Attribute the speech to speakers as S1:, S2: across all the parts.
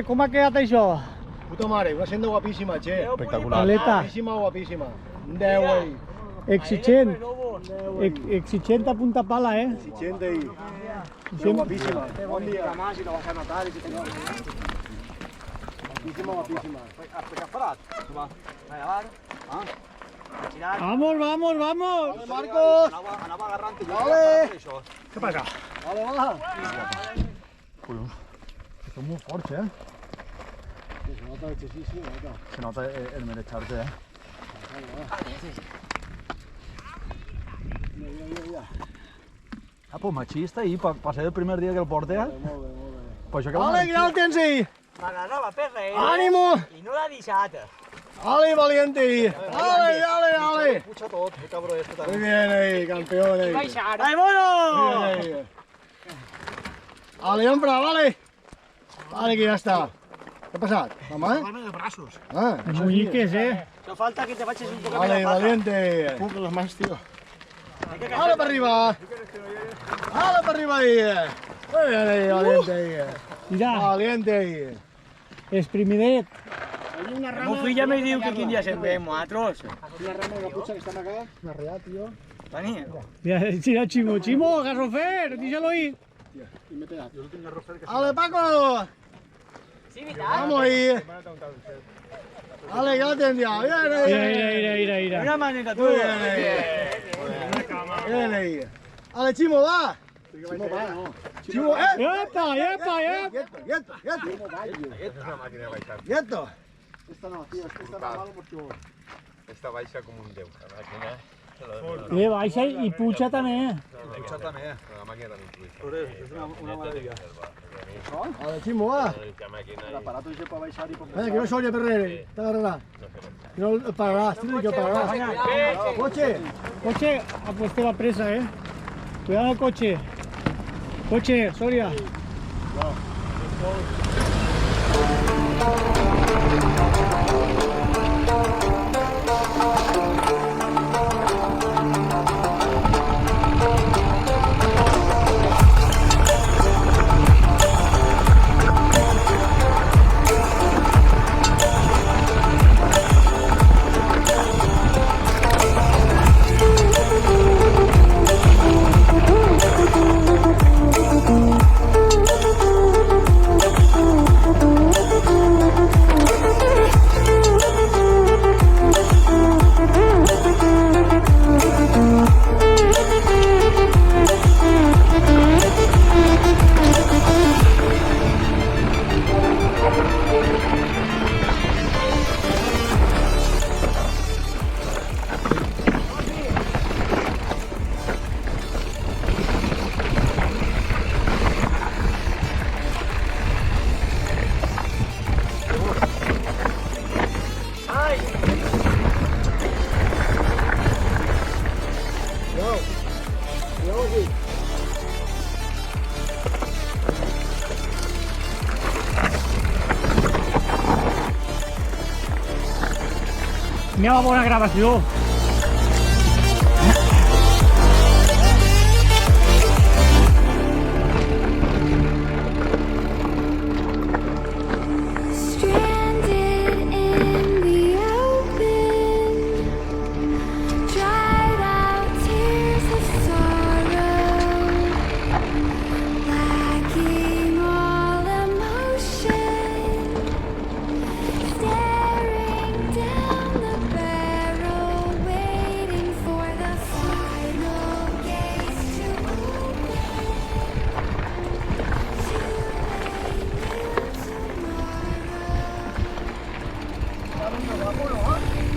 S1: ¿Cómo ha quedado eso?
S2: Puta madre, una senda guapísima, che.
S3: Espectacular.
S1: Aleta.
S2: Guapísima, guapísima. De güey.
S1: Exigente punta pala,
S2: Exigente y guapísima. Buen día. Más y lo vas a notar. Guapísima, guapísima.
S1: Vamos, vamos, vamos.
S2: Vale, Marcos. Vale.
S1: ¿Qué pasa?
S2: Vale, baja.
S3: Esto es muy fuerte,
S2: Se nota el sí, se nota.
S3: Se nota el merecharte, Ah, pues machista i per ser el primer dia que el porta, pues això que
S2: Vale, que ja el tens ahí.
S4: M'agradava per res.
S2: Ánimo.
S4: I no l'ha deixat.
S2: Vale, valiente. Dale, dale, dale.
S3: Pucha tot, el cabró este
S2: Muy
S3: també.
S2: bien ahí, campeón ahí.
S4: ¡Ay, mono!
S2: Bien ahí. Vale, hombre, vale. Vale, que ya está. ¿Qué ha pasado? ¿Mamá?
S4: de brazos.
S2: Ah,
S1: Muñiques,
S4: No falta que te facis un poc
S2: Vale,
S4: més la paja.
S2: valiente.
S3: Los más, tío.
S2: Dale para arriba. Dale para arriba ahí. Muy bien ahí, valiente ahí.
S1: Mira,
S2: Valiente ahí.
S1: exprimidet.
S4: El meu fill ja me diu que quin dia se'n veiem nosaltres.
S2: Una rama de la pucha que están acá. Una real, tío.
S4: Toni,
S1: Mira, Chimo, Chimo, Garrofer, díselo ahí.
S2: Dale, Paco.
S4: sí, veritat?
S2: Vamos ahí. Dale, ya lo tendría. Bien ahí.
S1: Mira.
S4: Una manera, tu.
S2: Muy bien ahí. Bien ahí. Dale, Chimo, va. Chimo, va, no. Chimo,
S1: ¡Epa!
S2: Quieto. Quieto. Esta no, tío, esta está malo porque...
S5: Esta baixa com un déu. La màquina...
S1: Baixa i puja també.
S5: Puja també. La màquina també influeix.
S3: És una meravella.
S2: Dale, Chimo, va.
S5: La màquina...
S3: L'aparato ese para baixar y
S2: Venga, que no se oye perder. Te agarrará. Que no pararás, tío, que pararás. Coche.
S1: Coche, apueste la presa, Cuidado el coche. Coche, Soria. Mira la bona gravació.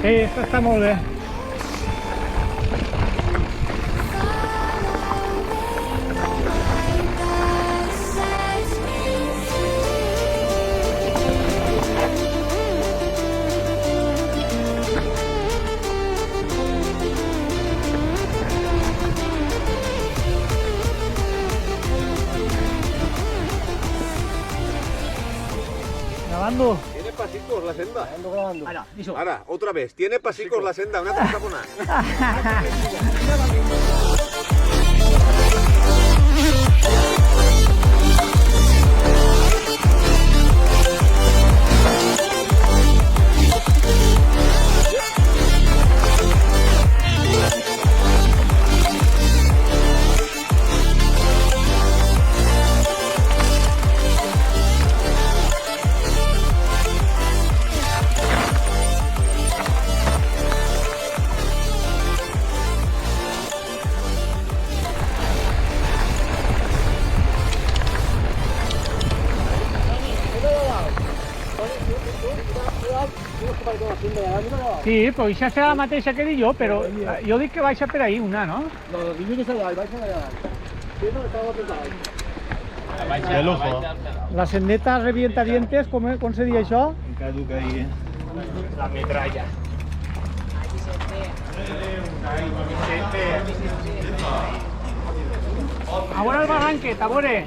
S1: Esto està molt bé. Grabando.
S5: Tiene pasicos la senda.
S2: Ando grabando.
S4: Ara, això.
S5: Ahora, otra vez. Tiene pasicos la senda. Una cosa buena.
S1: Sí, però això serà la mateixa que dic jo, però jo dic que baixa per ahí una, no?
S2: No, diu que s'ha baixa allà. Sí, no, estava tot dalt.
S3: De lujo.
S1: La sendeta revientadientes, com se diu això?
S3: Caduca ahí.
S4: La metralla.
S1: A veure el barranquet, a veure.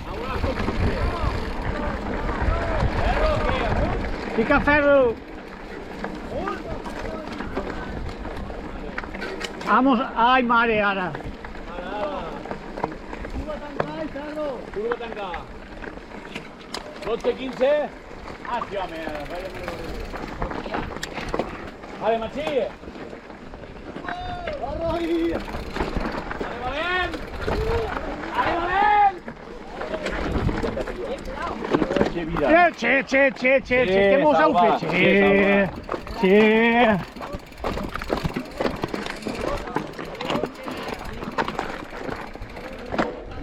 S1: Fica ferro. Vamos, ai mare, ara.
S3: Curva tancada. 12-15. Ah, sí, home. Vale, Maxi.
S1: Che, que mos heu fet? Che.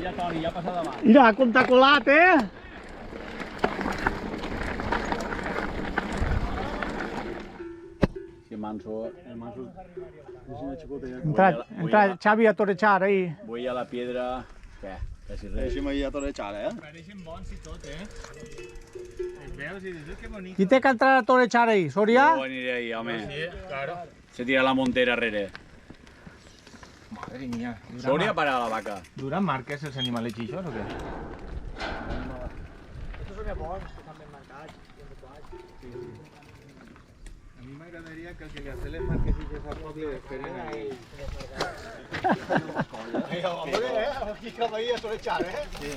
S3: Ja, Toni, ja passa davant.
S1: Mira, contacolat,
S3: Si el Manso és una xicota.
S1: Entra Xavi a torechar ahí.
S3: Voy a la piedra. Què? Quasi res. Deixem ahir a torechar,
S4: Pareixen bons i tot, Et veus i dius, que bonic.
S1: Qui té que entrar a torechar ahí? Soria?
S3: Jo aniré ahí, home.
S4: Sí, claro.
S3: Se tira la montera rere.
S4: Madre mía.
S3: Soria para la vaca.
S4: ¿Duran marques els animals xixos o què? A mi m'agradaria que el que li ha fet les marques xixos al poble les feren ahí.
S2: Aquí cap ahí a torechar, Sí.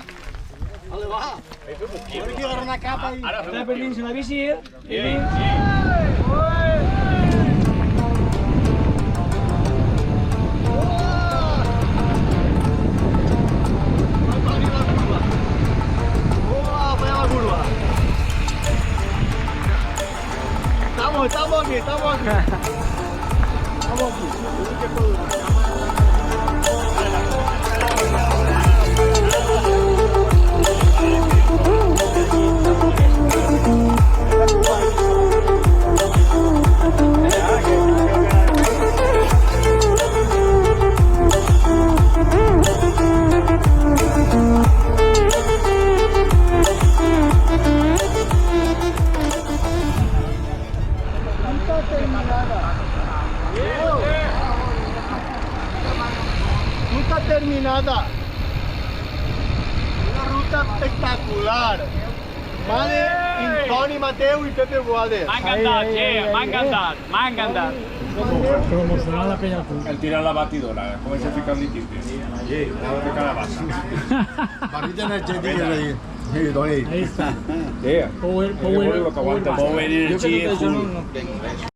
S2: Ale, va. Ahora que agarrar una capa y...
S4: Està perdint-se la bici,
S2: Estamos aquí. Ruta terminada. Una ruta espectacular. Mare, Toni Mateu i Pepe Boades.
S3: M'ha encantat, m'ha encantat.
S1: Promocionar la penya al club.
S5: El tira la batidora, com se fica el liquid. Sí, nada de calabassa.
S2: Barrita energètica ahí. Sí, Toni.
S1: Ahí está.
S5: Sí,
S1: Power
S5: lo que aguanta.
S3: Power Energy.